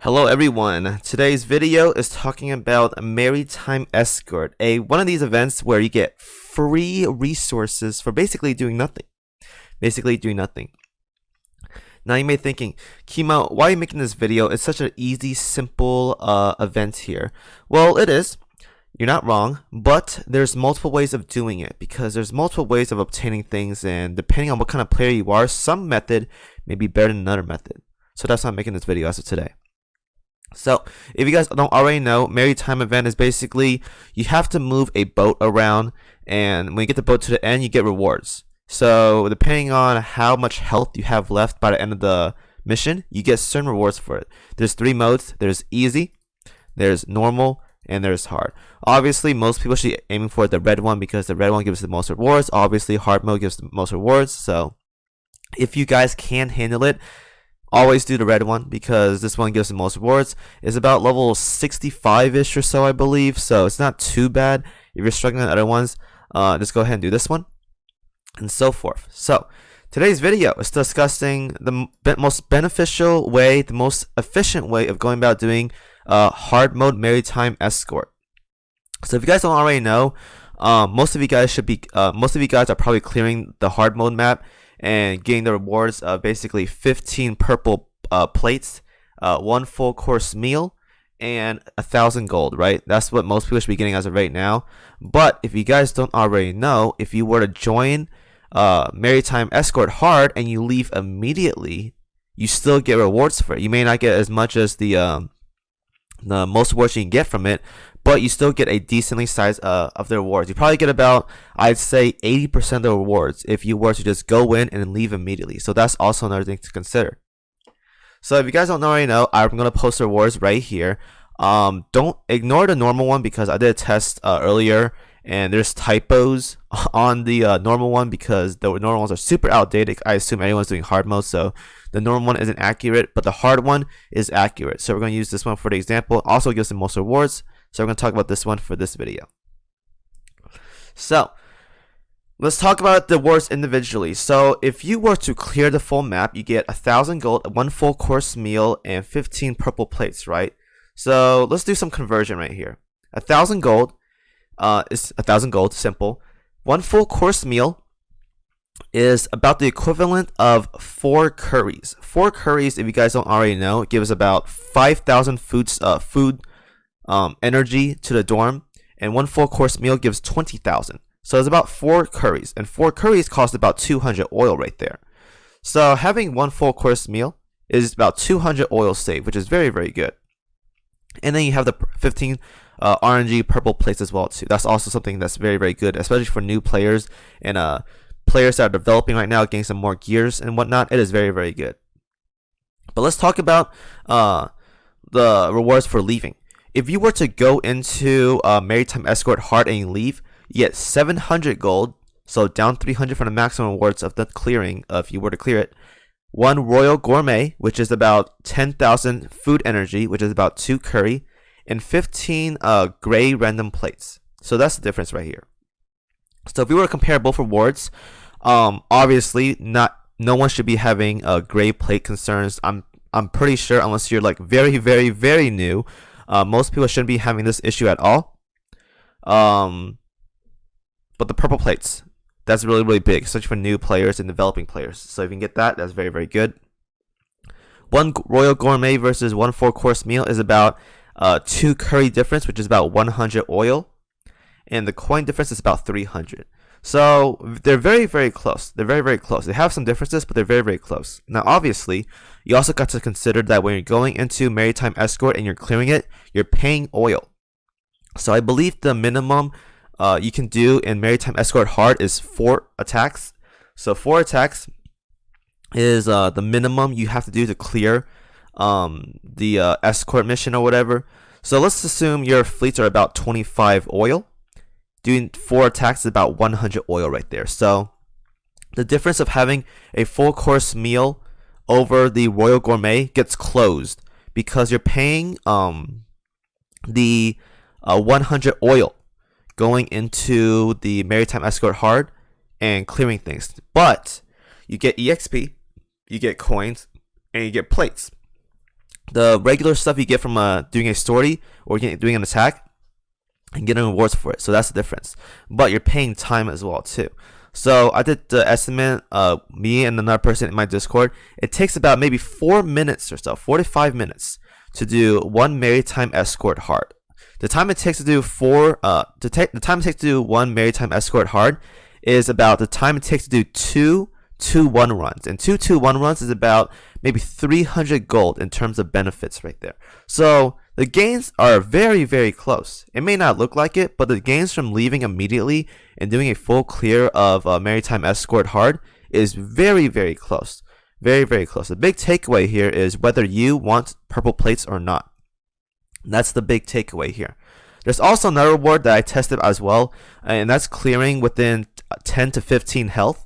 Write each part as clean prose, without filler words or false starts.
Hello everyone. Today's video is talking about Maritime Escort, one of these events where you get free resources for basically doing nothing. Now you may be thinking, Kimo, why are you making this video? It's such an easy, simple event here. Well, it is. You're not wrong, but there's multiple ways of doing it because there's multiple ways of obtaining things, and depending on what kind of player you are, some method may be better than another method. So that's why I'm making this video as of today. So, if you guys don't already know, Maritime event is basically you have to move a boat around, and when you get the boat to the end, you get rewards. So, depending on how much health you have left by the end of the mission, you get certain rewards for it. There's three modes. There's easy, there's normal, and there's hard. Obviously, most people should be aiming for the red one because the red one gives the most rewards. Obviously, hard mode gives the most rewards. So, if you guys can handle it, always do the red one because this one gives the most rewards. It's about level 65-ish or so, I believe. So it's not too bad. If you're struggling with other ones, just go ahead and do this one, and so forth. So today's video is discussing the most beneficial way, the most efficient way of going about doing hard mode Maritime Escort. So if you guys don't already know, most of you guys are probably clearing the hard mode map and getting the rewards of basically 15 purple plates, one full course meal, and 1,000 gold, right? That's what most people should be getting as of right now. But if you guys don't already know, if you were to join Maritime Escort Hard and you leave immediately, you still get rewards for it. You may not get as much as the most rewards you can get from it, but you still get a decently size of the rewards. You probably get about, I'd say, 80% of the rewards if you were to just go in and leave immediately. So that's also another thing to consider. So if you guys don't already know, I'm going to post the rewards right here. Don't ignore the normal one because I did a test earlier and there's typos on the normal one because the normal ones are super outdated. I assume everyone's doing hard mode, so the normal one isn't accurate, but the hard one is accurate. So we're going to use this one for the example. Also gives the most rewards. So we're going to talk about this one for this video. So let's talk about the rewards individually. So if you were to clear the full map, you get 1,000 gold, one full course meal, and 15 purple plates, right? So let's do some conversion right here. 1,000 gold is 1,000 gold, simple. One full course meal is about the equivalent of 4 curries. 4 curries, if you guys don't already know, gives about 5,000 food energy to the dorm, and one full course meal gives 20,000. So it's about 4 curries, and 4 curries cost about 200 oil right there. So having one full course meal is about 200 oil saved, which is very, very good. And then you have the 15 RNG purple plates as well too. That's also something that's very, very good, especially for new players and players that are developing right now, getting some more gears and whatnot. It is very, very good. But let's talk about the rewards for leaving. If you were to go into Maritime Escort Hard and you leave, you get 700 gold, so down 300 from the maximum rewards of the clearing, if you were to clear it. 1 Royal Gourmet, which is about 10,000 food energy, which is about 2 curry, and 15 gray random plates. So that's the difference right here. So if we were to compare both rewards, obviously no one should be having gray plate concerns. I'm pretty sure, unless you're like very, very, very new. Most people shouldn't be having this issue at all. But the purple plates, that's really, really big, especially for new players and developing players. So if you can get that, that's very, very good. 1 Royal Gourmet versus 1 full course meal is about 2 curry difference, which is about 100 oil. And the coin difference is about 300. So they're very, very close. They're very, very close. They have some differences, but they're very, very close. Now, obviously, you also got to consider that when you're going into Maritime Escort and you're clearing it, you're paying oil. So I believe the minimum you can do in Maritime Escort Hard is 4 attacks. So 4 attacks is the minimum you have to do to clear the escort mission or whatever. So let's assume your fleets are about 25 oil. Doing 4 attacks is about 100 oil right there. So the difference of having a full course meal over the Royal Gourmet gets closed because you're paying the 100 oil going into the Maritime Escort Hard and clearing things. But you get EXP, you get coins, and you get plates. the regular stuff you get from doing a story or doing an attack and getting rewards for it. So that's the difference. But you're paying time as well too. So I did the estimate, me and another person in my Discord. It takes about maybe 4 minutes or so, 4 to 5 minutes to do one Maritime Escort hard. The time it takes to do one Maritime Escort hard is about the time it takes to do two 2-1 runs. And two 2-1 runs is about maybe 300 gold in terms of benefits right there. So the gains are very, very close. It may not look like it, but the gains from leaving immediately and doing a full clear of Maritime Escort hard is very, very close. Very, very close. The big takeaway here is whether you want purple plates or not. That's the big takeaway here. There's also another reward that I tested as well, and that's clearing within 10 to 15 health.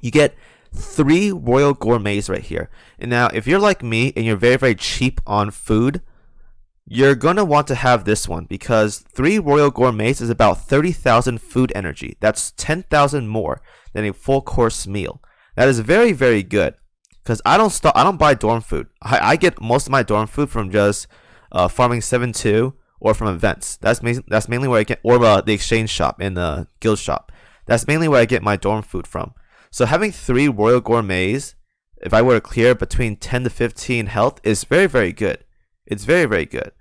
You get 3 Royal Gourmets right here. And now, if you're like me and you're very, very cheap on food, you're going to want to have this one because 3 Royal Gourmets is about 30,000 food energy. That's 10,000 more than a full course meal. That is very, very good because I don't buy dorm food. I get most of my dorm food from just farming 7-2 or from events. That's mainly where I get, or the exchange shop and the guild shop. That's mainly where I get my dorm food from. So having 3 Royal Gourmets, if I were to clear between 10 to 15 health, is very, very good. It's very, very good.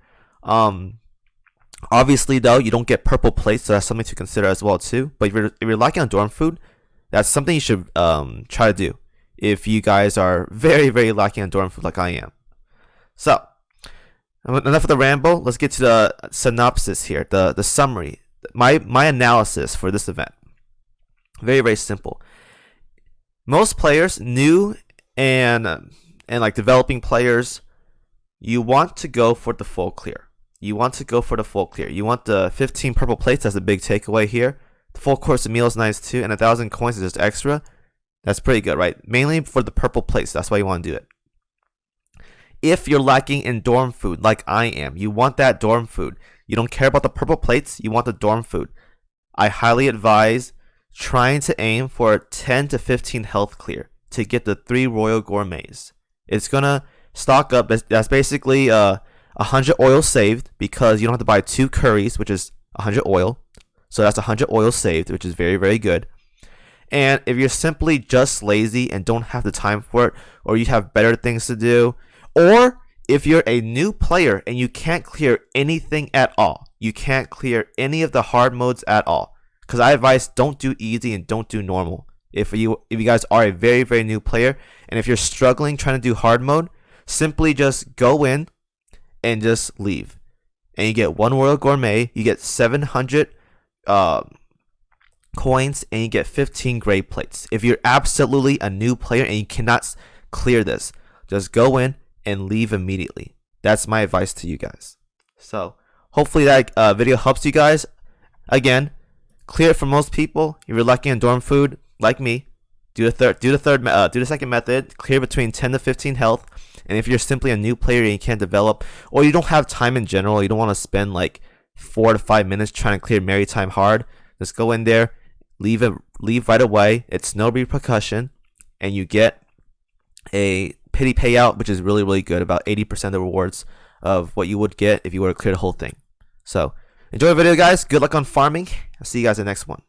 Obviously though, you don't get purple plates, so that's something to consider as well too. But if you're lacking on dorm food, that's something you should try to do if you guys are very, very lacking on dorm food like I am. So enough of the ramble. Let's get to the synopsis here, the summary, my analysis for this event. Very, very simple. Most players, new and like developing players, you want to go for the full clear. You want to go for the full clear. You want the 15 purple plates. That's a big takeaway here. The full course meal is nice too, and 1,000 coins is just extra. That's pretty good, right? Mainly for the purple plates. That's why you want to do it. If you're lacking in dorm food, like I am, you want that dorm food. You don't care about the purple plates. You want the dorm food. I highly advise trying to aim for 10 to 15 health clear to get the 3 Royal Gourmets. It's gonna stock up. That's basically 100 oil saved because you don't have to buy 2 curries, which is 100 oil. So that's 100 oil saved, which is very, very good. And if you're simply just lazy and don't have the time for it, or you have better things to do, or if you're a new player and you can't clear anything at all, you can't clear any of the hard modes at all, because I advise don't do easy and don't do normal. If you guys are a very, very new player, and if you're struggling trying to do hard mode, simply just go in and just leave. And you get 1 Royal Gourmet, you get 700 coins, and you get 15 gray plates. If you're absolutely a new player and you cannot clear this, just go in and leave immediately. That's my advice to you guys. So hopefully that video helps you guys. Again, clear it for most people. If you're lacking in dorm food, like me, do the second method. Clear between 10 to 15 health. And if you're simply a new player and you can't develop, or you don't have time in general, you don't want to spend like 4 to 5 minutes trying to clear Maritime hard, just go in there, leave right away. It's no repercussion, and you get a pity payout, which is really, really good. About 80% of the rewards of what you would get if you were to clear the whole thing. So enjoy the video, guys. Good luck on farming. I'll see you guys in the next one.